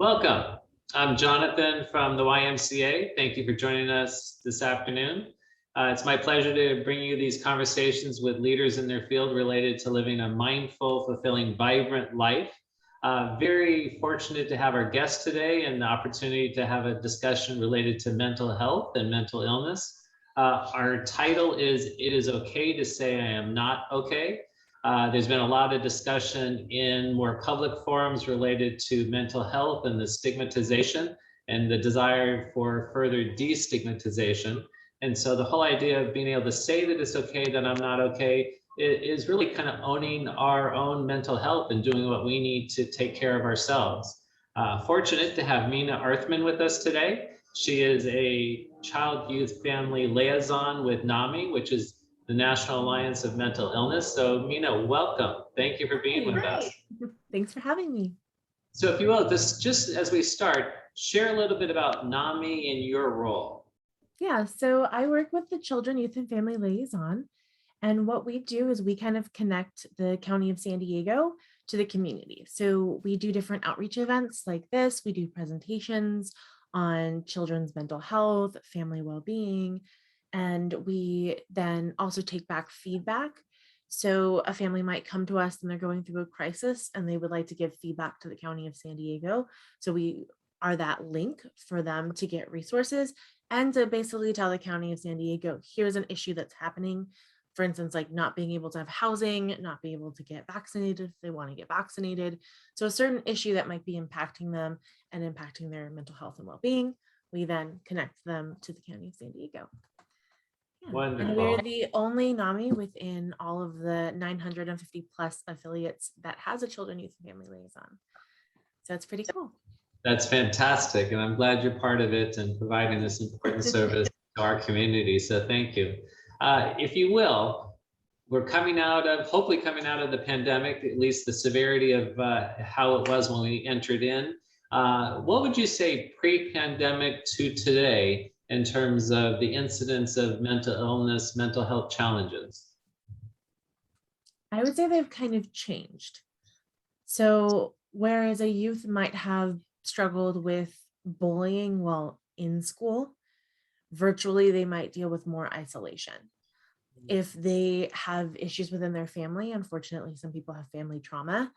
Welcome. I'm Jonathan from the YMCA. Thank you for joining us this afternoon. It's my pleasure to bring you these conversations with leaders in their field related to living a mindful, fulfilling, vibrant life. Very fortunate to have our guest today and the opportunity to have a discussion related to mental health and mental illness. Our title is It is Okay to Say I Am Not Okay. There's been a lot of discussion in more public forums related to mental health and the stigmatization and the desire for further destigmatization. And so the whole idea of being able to say that it's okay, that I'm not okay, is really kind of owning our own mental health and doing what we need to take care of ourselves. Fortunate to have Mina Arthman with us today. She is a child, youth, family liaison with NAMI, which is the National Alliance of Mental Illness. So Mina, welcome. Thank you for being with us. Thanks for having me. So if you will, just as we start, share a little bit about NAMI and your role. Yeah, so I work with the Children, Youth, and Family Liaison. And what we do is we kind of connect the County of San Diego to the community. So we do different outreach events like this. We do presentations on children's mental health, family well-being, and we then also take back feedback. So a family might come to us and they're going through a crisis and they would like to give feedback to the County of San Diego. So we are that link for them to get resources and to basically tell the County of San Diego, here's an issue that's happening. For instance, like not being able to have housing, not being able to get vaccinated if they want to get vaccinated. So a certain issue that might be impacting them and impacting their mental health and well-being, we then connect them to the County of San Diego. Yeah. Wonderful. And we're the only NAMI within all of the 950 plus affiliates that has a Children, Youth, and Family Liaison. So it's pretty cool. That's fantastic. And I'm glad you're part of it and providing this important service to our community. So thank you. If you will, we're hopefully coming out of the pandemic, at least the severity of how it was when we entered in. What would you say pre-pandemic to today in terms of the incidence of mental illness, mental health challenges? I would say they've kind of changed. So whereas a youth might have struggled with bullying while in school, virtually they might deal with more isolation. If they have issues within their family, unfortunately, some people have family trauma,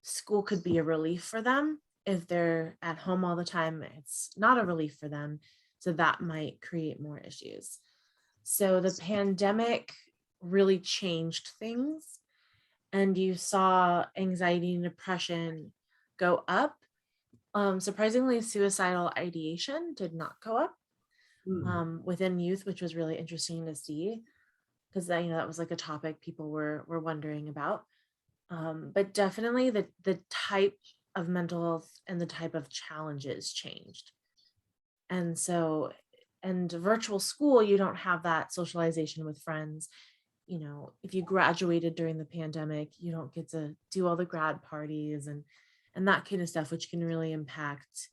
school could be a relief for them. If they're at home all the time, it's not a relief for them. So that might create more issues. So the pandemic really changed things. And you saw anxiety and depression go up. Surprisingly, suicidal ideation did not go up within youth, which was really interesting to see, because that was like a topic people were wondering about. But definitely the type of mental health and the type of challenges changed. And so, and virtual school, you don't have that socialization with friends. If you graduated during the pandemic, you don't get to do all the grad parties and that kind of stuff, which can really impact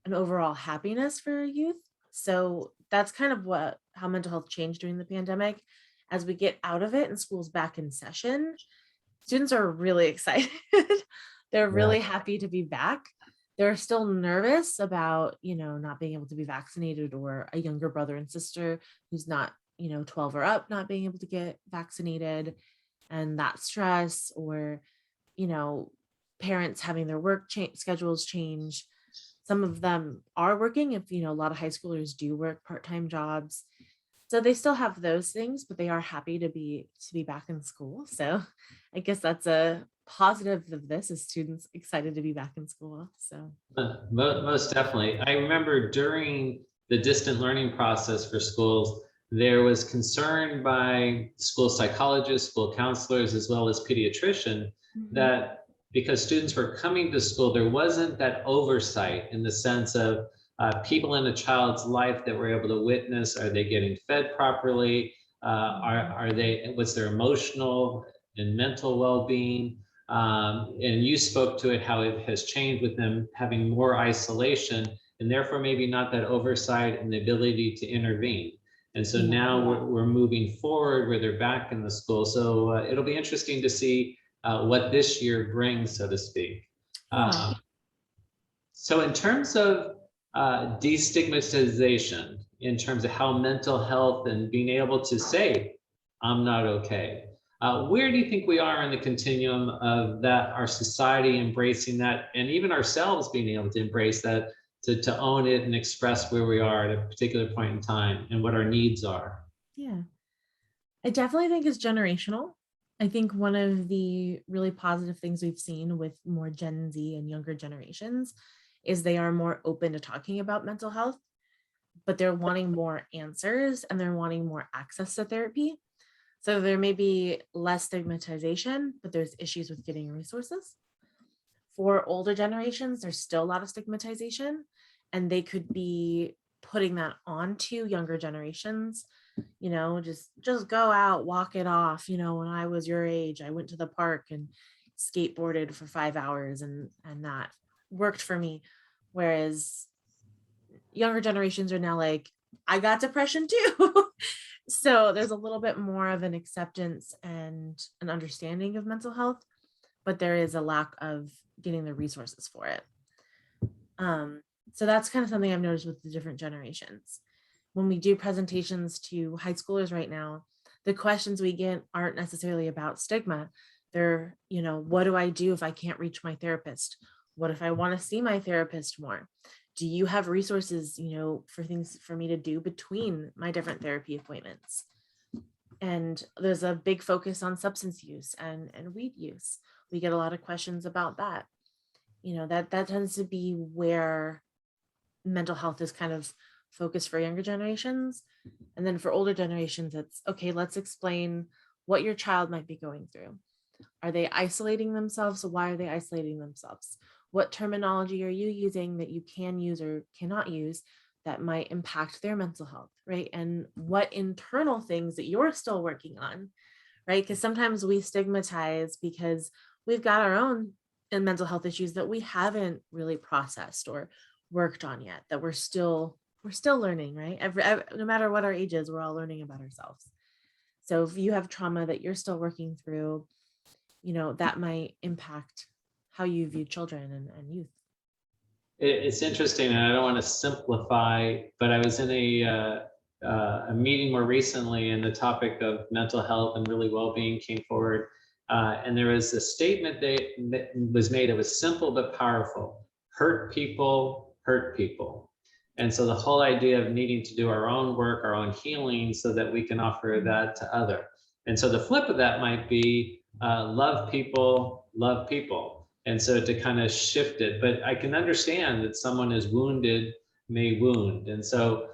an overall happiness for youth. So that's kind of how mental health changed during the pandemic. As we get out of it and school's back in session, students are really excited. They're really happy to be back. They're still nervous about, not being able to be vaccinated, or a younger brother and sister who's not 12 or up not being able to get vaccinated, and that stress, or parents having their work schedules change. Some of them are working, if a lot of high schoolers do work part-time jobs, so they still have those things, but they are happy to be back in school. So I guess that's a positive of this, is students excited to be back in school. So most definitely. I remember during the distant learning process for schools, there was concern by school psychologists, school counselors, as well as pediatricians, that because students were coming to school, there wasn't that oversight in the sense of people in a child's life that were able to witness, are they getting fed properly? What's their emotional and mental well-being? And you spoke to it, how it has changed with them having more isolation, and therefore maybe not that oversight and the ability to intervene. And so now we're moving forward where they're back in the school. So it'll be interesting to see what this year brings, so to speak. So in terms of destigmatization, in terms of how mental health and being able to say, I'm not okay, where do you think we are in the continuum of that, our society embracing that, and even ourselves being able to embrace that, to own it and express where we are at a particular point in time and what our needs are? Yeah, I definitely think it's generational. I think one of the really positive things we've seen with more Gen Z and younger generations is they are more open to talking about mental health, but they're wanting more answers and they're wanting more access to therapy. So there may be less stigmatization, but there's issues with getting resources. For older generations, there's still a lot of stigmatization, and they could be putting that onto younger generations. Just go out, walk it off. When I was your age, I went to the park and skateboarded for 5 hours, and that worked for me. Whereas younger generations are now like, I got depression too. So there's a little bit more of an acceptance and an understanding of mental health, but there is a lack of getting the resources for it. So that's kind of something I've noticed with the different generations. When we do presentations to high schoolers right now, the questions we get aren't necessarily about stigma. They're, what do I do if I can't reach my therapist? What if I want to see my therapist more? Do you have resources, for things for me to do between my different therapy appointments? And there's a big focus on substance use and weed use. We get a lot of questions about that. That tends to be where mental health is kind of focused for younger generations. And then for older generations, it's okay, let's explain what your child might be going through. Are they isolating themselves? So why are they isolating themselves? What terminology are you using that you can use or cannot use that might impact their mental health, right? And what internal things that you're still working on, right? Because sometimes we stigmatize because we've got our own mental health issues that we haven't really processed or worked on yet, that we're still learning, right? No matter what our age is, we're all learning about ourselves. So if you have trauma that you're still working through, that might impact how you view children and youth. It's interesting, and I don't want to simplify, but I was in a meeting more recently, and the topic of mental health and really well-being came forward. And there was a statement that was made. It was simple but powerful. Hurt people hurt people. And so the whole idea of needing to do our own work, our own healing, so that we can offer that to other. And so the flip of that might be love people, love people. And so to kind of shift it, but I can understand that someone is wounded may wound. And so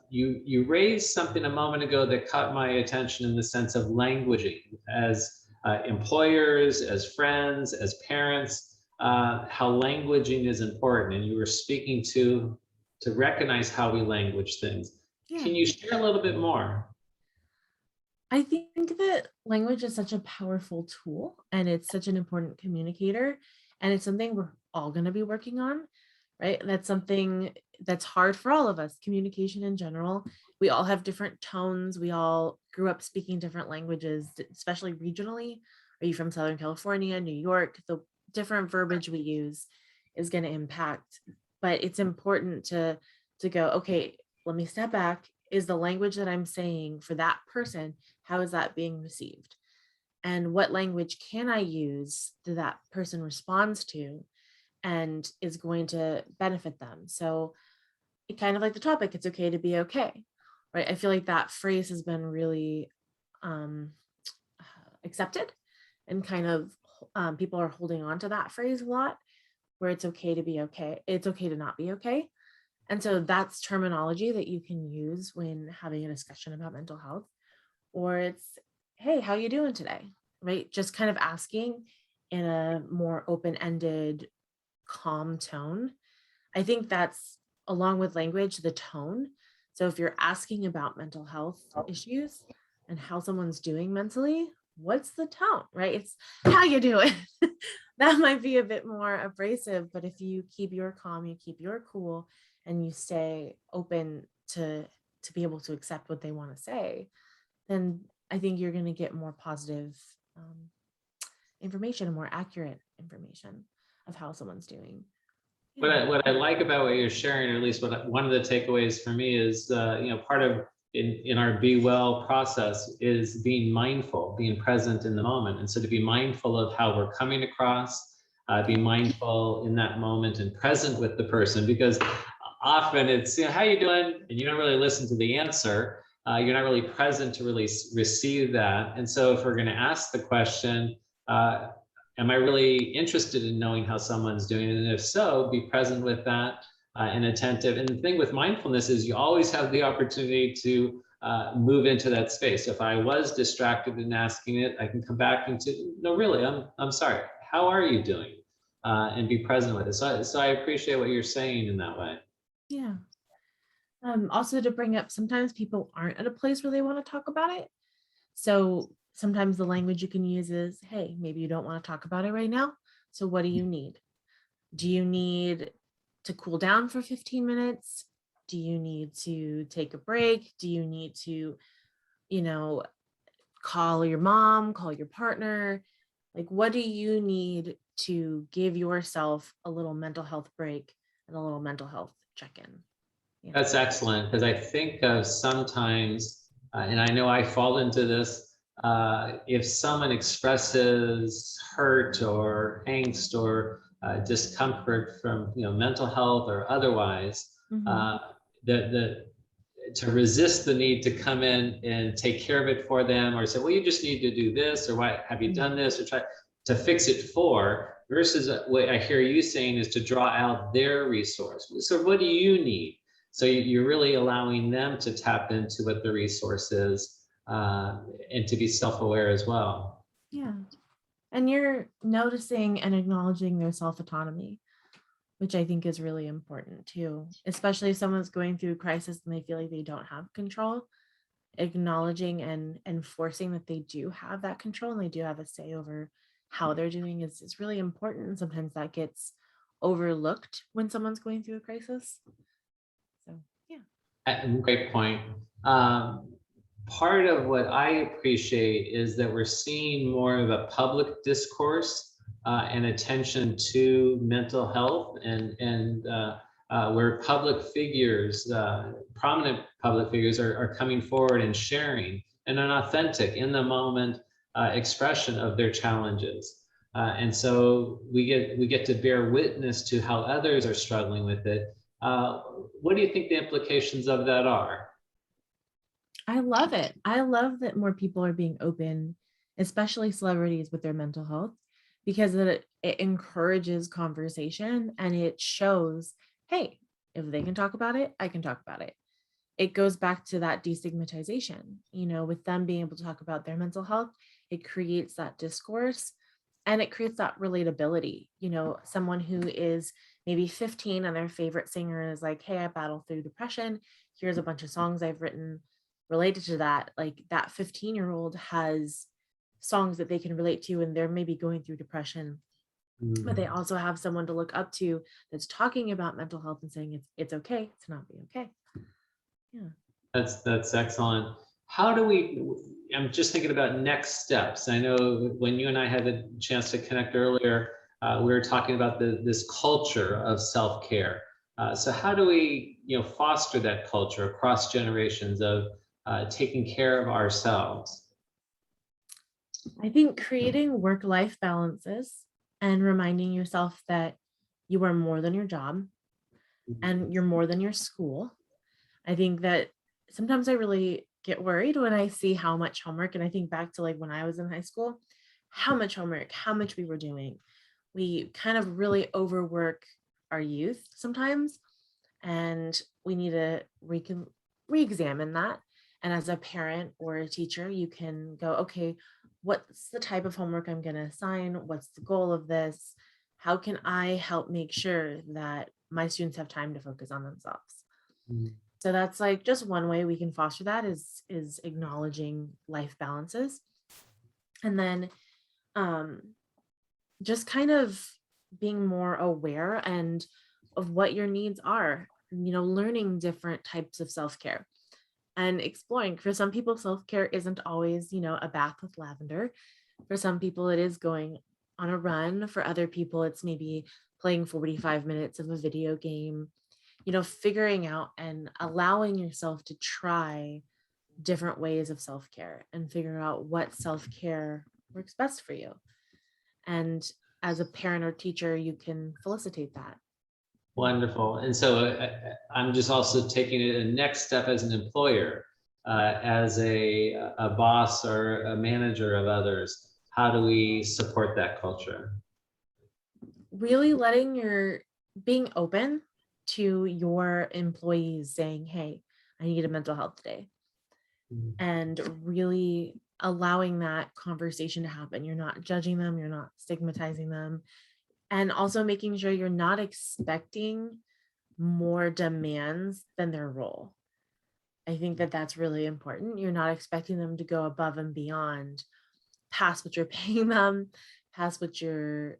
you raised something a moment ago that caught my attention in the sense of languaging as employers, as friends, as parents, how languaging is important. And you were speaking to recognize how we language things. Yeah. Can you share a little bit more? I think that language is such a powerful tool and it's such an important communicator, and it's something we're all going to be working on, right? That's something that's hard for all of us, communication in general. We all have different tones. We all grew up speaking different languages, especially regionally. Are you from Southern California, New York? The different verbiage we use is going to impact, but it's important to go, okay, let me step back. Is the language that I'm saying for that person, how is that being received? And what language can I use that person responds to and is going to benefit them? So it kind of like the topic, it's okay to be okay, right? I feel like that phrase has been really accepted, and kind of people are holding on to that phrase a lot, where it's okay to be okay. It's okay to not be okay. And so that's terminology that you can use when having a discussion about mental health. Or it's, hey, how you doing today? Right? Just kind of asking in a more open-ended, calm tone. I think that's, along with language, the tone. So if you're asking about mental health issues and how someone's doing mentally, what's the tone, right? It's how you doing. That might be a bit more abrasive, but if you keep your calm, you keep your cool, and you stay open to be able to accept what they want to say, then I think you're going to get more positive information and more accurate information of how someone's doing. Yeah. What I like about what you're sharing, or at least one of the takeaways for me is, part of in our Be Well process is being mindful, being present in the moment. And so to be mindful of how we're coming across, be mindful in that moment and present with the person, because often it's, how you doing? And you don't really listen to the answer. You're not really present to really receive that. And so if we're going to ask the question, uh, am I really interested in knowing how someone's doing it? And if so, be present with that and attentive. And the thing with mindfulness is you always have the opportunity to move into that space. If I was distracted in asking it, I can come back and say, no, really, I'm sorry. How are you doing? And be present with it. So I appreciate what you're saying in that way. Yeah. Also to bring up, sometimes people aren't at a place where they want to talk about it. So sometimes the language you can use is, hey, maybe you don't want to talk about it right now. So what do you need? Do you need to cool down for 15 minutes? Do you need to take a break? Do you need to, you know, call your mom, call your partner? Like, what do you need to give yourself a little mental health break and a little mental health check-in? Yeah. That's excellent, because I think of sometimes, and I know I fall into this, if someone expresses hurt or angst or discomfort from mental health or otherwise, Mhm. uh, the to resist the need to come in and take care of it for them, or say, well, you just need to do this, or why have you done Yeah. this, or try to fix it for, versus what I hear you saying is to draw out their resource. So what do you need? So you're really allowing them to tap into what the resource is, and to be self-aware as well. Yeah. And you're noticing and acknowledging their self-autonomy, which I think is really important too, especially if someone's going through a crisis and they feel like they don't have control. Acknowledging and enforcing that they do have that control and they do have a say over how they're doing is really important. And sometimes that gets overlooked when someone's going through a crisis. So yeah. Great point. Um, Part of what I appreciate is that we're seeing more of a public discourse and attention to mental health, and where public figures, prominent public figures, are coming forward and sharing and an authentic, in the moment expression of their challenges. And so we get to bear witness to how others are struggling with it. Uh, what do you think the implications of that are? I love it. I love that more people are being open, especially celebrities, with their mental health, because it encourages conversation and it shows, hey, if they can talk about it, I can talk about it. It goes back to that destigmatization, with them being able to talk about their mental health. It creates that discourse and it creates that relatability. Someone who is maybe 15 and their favorite singer is like, hey, I battle through depression. Here's a bunch of songs I've written related to that. Like, that 15-year-old has songs that they can relate to, and they're maybe going through depression, but they Mm. also have someone to look up to that's talking about mental health and saying it's okay to not be okay. Yeah. That's excellent. How do we, I'm just thinking about next steps. I know when you and I had a chance to connect earlier, we were talking about this culture of self-care. So how do we, foster that culture across generations of taking care of ourselves? I think creating work-life balances and reminding yourself that you are more than your job and you're more than your school. I think that sometimes I really get worried when I see how much homework, and I think back to like when I was in high school, how much homework, how much we were doing. We kind of really overwork our youth sometimes, and we need to re-examine that. And as a parent or a teacher, you can go, okay, what's the type of homework I'm going to assign? What's the goal of this? How can I help make sure that my students have time to focus on themselves? Mm. So that's like just one way we can foster that is acknowledging life balances. And then um, just kind of being more aware and of what your needs are, learning different types of self-care and exploring. For some people, self-care isn't always, a bath with lavender. For some people, it is going on a run. For other people, it's maybe playing 45 minutes of a video game, figuring out and allowing yourself to try different ways of self-care and figure out what self-care works best for you. And as a parent or teacher, you can felicitate that. Wonderful. And so I'm just also taking it a next step as an employer, as a boss or a manager of others. How do we support that culture? Really being open to your employees saying, hey, I need a mental health day. And really allowing that conversation to happen. You're not judging them, you're not stigmatizing them. And also making sure you're not expecting more demands than their role. I think that that's really important. You're not expecting them to go above and beyond, past what you're paying them, past what you're,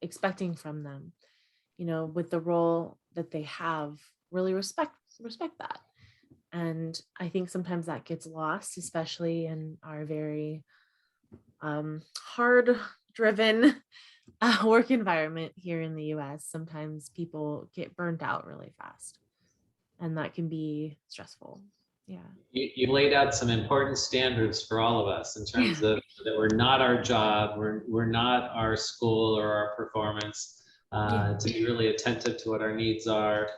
expecting from them. With the role that they have, really respect that. And I think sometimes that gets lost, especially in our very hard driven work environment here in the US. Sometimes people get burnt out really fast, and that can be stressful. Yeah. You laid out some important standards for all of us in terms of that we're not our job, we're not our school or our performance, to be really attentive to what our needs are,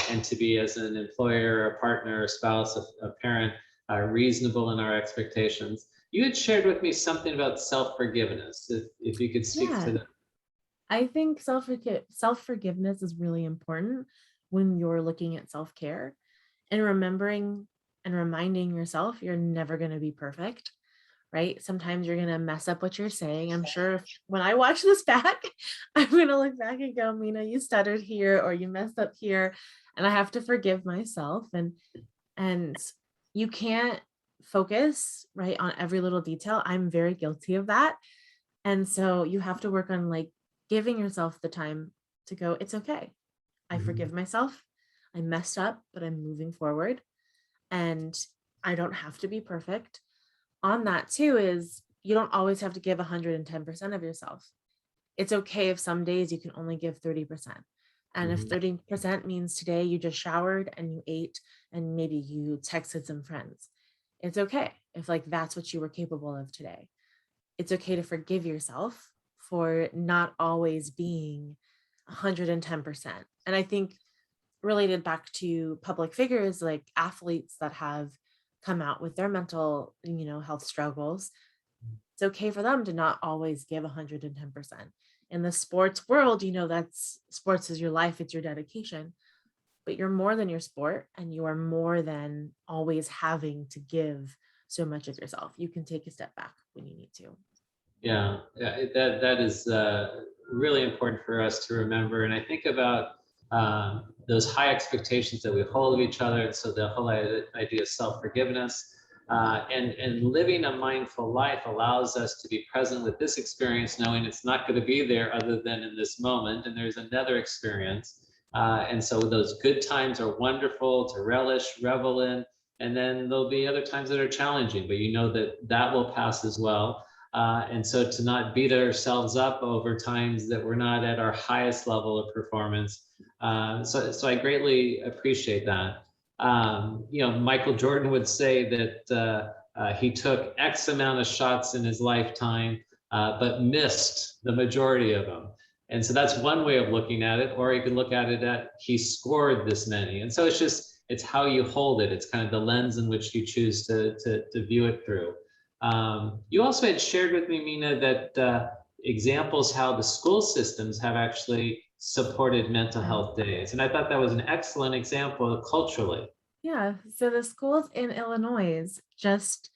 and to be, as an employer, a partner, a spouse, a parent, reasonable in our expectations. You had shared with me something about self-forgiveness, if you could speak to that. I think self-forgiveness is really important when you're looking at self-care, and remembering and reminding yourself you're never going to be perfect, right? Sometimes you're going to mess up what you're saying. I'm sure when I watch this back, I'm going to look back and go, Mina, you stuttered here, or you messed up here, and I have to forgive myself. And you can't focus, right, on every little detail. I'm very guilty of that. And so you have to work on giving yourself the time to go, it's okay. I forgive myself. I messed up, but I'm moving forward. And I don't have to be perfect. On that too is you don't always have to give 110% of yourself. It's okay if some days you can only give 30%. And if 30% means today you just showered and you ate and maybe you texted some friends, it's okay if that's what you were capable of today. It's okay to forgive yourself for not always being 110%. And I think related back to public figures like athletes that have come out with their mental, health struggles, it's okay for them to not always give 110%. In the sports world, that's sports is your life, it's your dedication, but you're more than your sport, and you are more than always having to give so much of yourself. You can take a step back when you need to. Yeah, that is really important for us to remember. And I think about those high expectations that we hold of each other. And so the whole idea of self-forgiveness, and living a mindful life allows us to be present with this experience, knowing it's not going to be there other than in this moment. And there's another experience. And so those good times are wonderful to relish, revel in. And then there'll be other times that are challenging, but that will pass as well. And so to not beat ourselves up over times that we're not at our highest level of performance. So I greatly appreciate that. Michael Jordan would say that he took X amount of shots in his lifetime, but missed the majority of them. And so that's one way of looking at it, or you can look at it at he scored this many. And so it's how you hold it. It's kind of the lens in which you choose to view it through. You also had shared with me, Mina, that examples how the school systems have actually supported mental health days. And I thought that was an excellent example culturally. Yeah, so the schools in Illinois just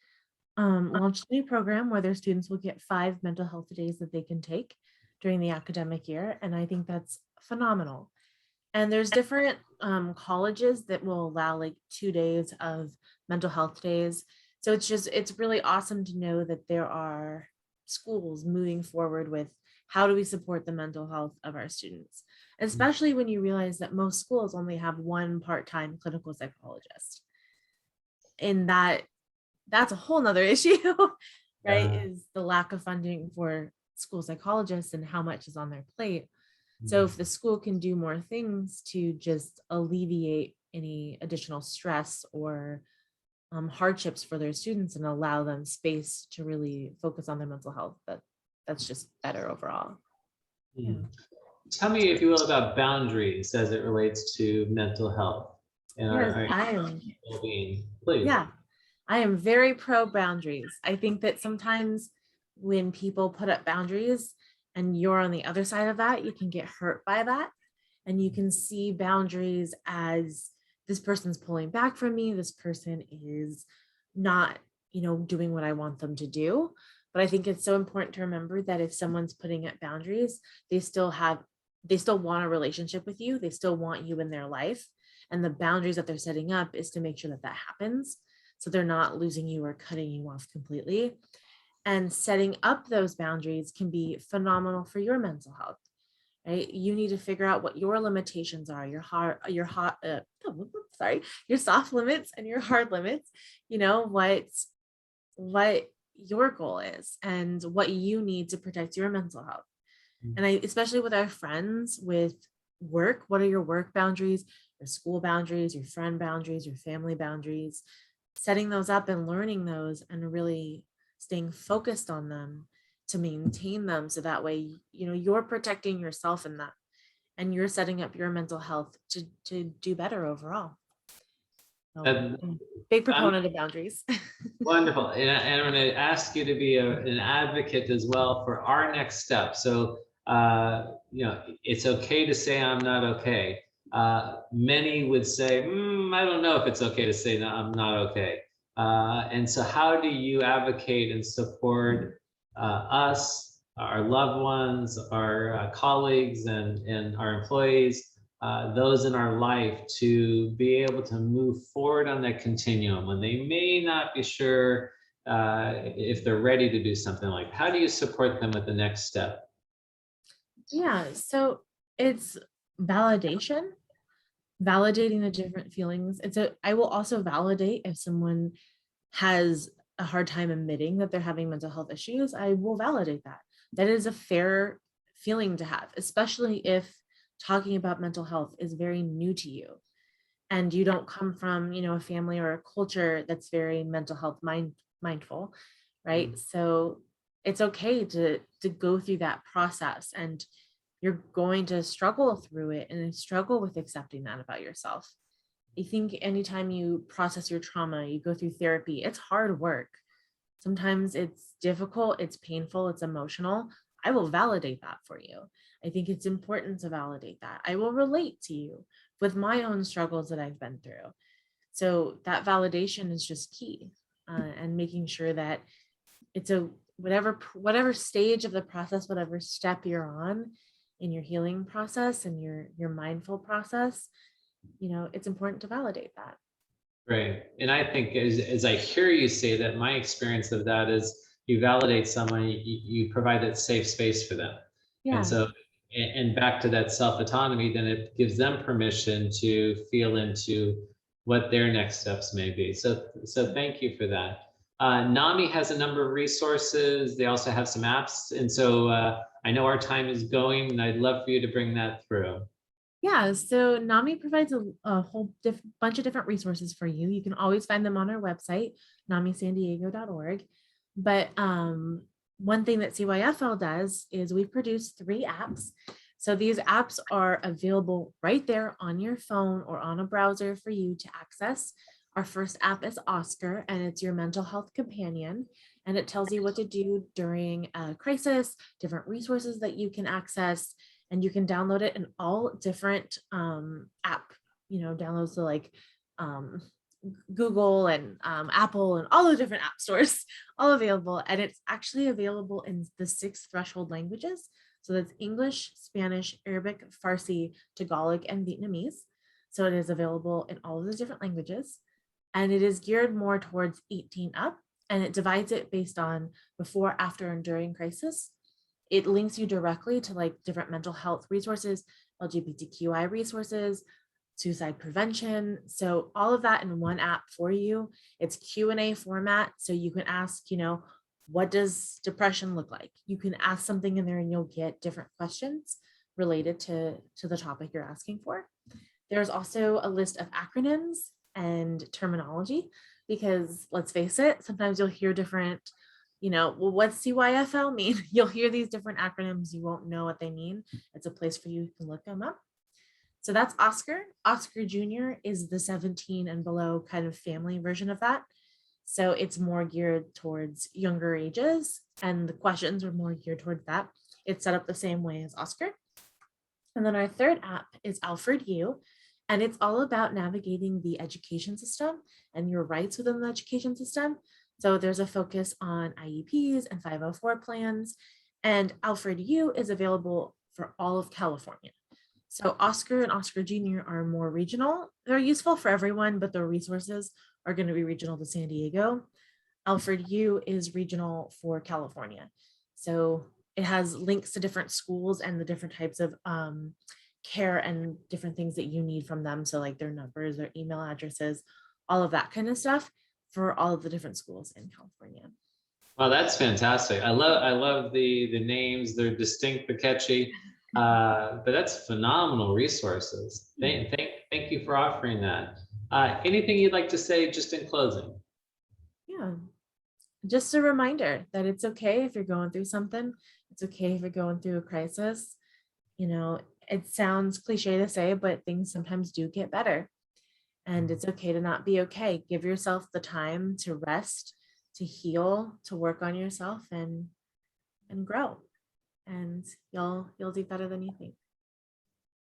launched a new program where their students will get 5 mental health days that they can take during the academic year. And I think that's phenomenal. And there's different colleges that will allow 2 days of mental health days. So it's really awesome to know that there are schools moving forward with how do we support the mental health of our students, especially when you realize that most schools only have one part-time clinical psychologist. And that's a whole nother issue, right? Is the lack of funding for school psychologists and how much is on their plate. So if the school can do more things to just alleviate any additional stress or hardships for their students and allow them space to really focus on their mental health, that's just better overall. Yeah. Tell me, if you will, about boundaries as it relates to mental health and Yes, our I am. well-being, please. Yeah, I am very pro boundaries. I think that sometimes when people put up boundaries and you're on the other side of that, you can get hurt by that. And you can see boundaries as this person's pulling back from me. This person is not, doing what I want them to do. But I think it's so important to remember that if someone's putting up boundaries, they still want a relationship with you. They still want you in their life. And the boundaries that they're setting up is to make sure that that happens. So they're not losing you or cutting you off completely. And setting up those boundaries can be phenomenal for your mental health, right? You need to figure out what your limitations are, your soft limits and your hard limits, what your goal is and what you need to protect your mental health. And especially with our friends with work, what are your work boundaries, your school boundaries, your friend boundaries, your family boundaries, setting those up and learning those and really staying focused on them to maintain them. So that way, you're protecting yourself in that and you're setting up your mental health to do better overall. So, big proponent of boundaries. Wonderful. And I'm going to ask you to be an advocate as well for our next step. So, it's okay to say I'm not okay. Many would say, I don't know if it's okay to say no, I'm not okay. And so how do you advocate and support us, our loved ones, our colleagues, and our employees, those in our life, to be able to move forward on that continuum when they may not be sure if they're ready to do something like that? How do you support them with the next step? Yeah, so it's validating the different feelings. I will also validate if someone has a hard time admitting that they're having mental health issues. I will validate that. That is a fair feeling to have, especially if talking about mental health is very new to you and you don't come from, a family or a culture that's very mental health mindful, right? So it's okay to go through that process, and you're going to struggle through it and struggle with accepting that about yourself. I think anytime you process your trauma, you go through therapy, it's hard work. Sometimes it's difficult, it's painful, it's emotional. I will validate that for you. I think it's important to validate that. I will relate to you with my own struggles that I've been through. So that validation is just key, and making sure that it's whatever stage of the process, whatever step you're on in your healing process and your mindful process, it's important to validate that. Right. And I think as I hear you say that, my experience of that is you validate someone, you provide that safe space for them. Yeah. And so, and back to that self-autonomy, then it gives them permission to feel into what their next steps may be. So thank you for that. NAMI has a number of resources. They also have some apps. And so I know our time is going, and I'd love for you to bring that through. Yeah, so NAMI provides a whole bunch of different resources for you. You can always find them on our website, namisandiego.org. But one thing that CYFL does is we produce 3 apps. So these apps are available right there on your phone or on a browser for you to access. Our first app is Oscar, and it's your mental health companion. And it tells you what to do during a crisis, different resources that you can access, and you can download it in all different app, downloads to like Google and Apple and all the different app stores, all available. And it's actually available in the 6 threshold languages. So that's English, Spanish, Arabic, Farsi, Tagalog, and Vietnamese. So it is available in all of the different languages. And it is geared more towards 18 up, and it divides it based on before, after, and during crisis. It links you directly to like different mental health resources, LGBTQI resources, suicide prevention. So all of that in one app for you. It's Q&A format. So you can ask, what does depression look like? You can ask something in there and you'll get different questions related to the topic you're asking for. There's also a list of acronyms and terminology, because let's face it, sometimes you'll hear different, well, what's CYFL mean? You'll hear these different acronyms, you won't know what they mean. It's a place for you can look them up. So that's Oscar. Oscar Jr. is the 17 and below kind of family version of that. So it's more geared towards younger ages, and the questions are more geared towards that. It's set up the same way as Oscar. And then our third app is Alfred U, and it's all about navigating the education system and your rights within the education system. So there's a focus on IEPs and 504 plans, and Alfred U is available for all of California. So Oscar and Oscar Jr. are more regional. They're useful for everyone, but their resources are going to be regional to San Diego. Alfred U is regional for California. So it has links to different schools and the different types of care and different things that you need from them. So like their numbers, their email addresses, all of that kind of stuff for all of the different schools in California. Well, that's fantastic. I love the names. They're distinct, but catchy. But that's phenomenal resources. Thank you for offering that. Anything you'd like to say just in closing? Yeah, just a reminder that it's okay if you're going through something. It's okay if you're going through a crisis. It sounds cliche to say, but things sometimes do get better. And it's okay to not be okay. Give yourself the time to rest, to heal, to work on yourself and grow. And you'll do better than you think.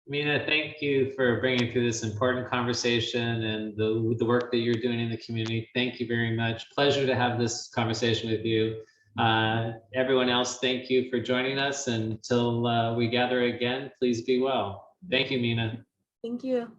Mina, thank you for bringing through this important conversation and the work that you're doing in the community. Thank you very much. Pleasure to have this conversation with you. Everyone else, thank you for joining us. Until we gather again, please be well. Thank you, Mina. Thank you.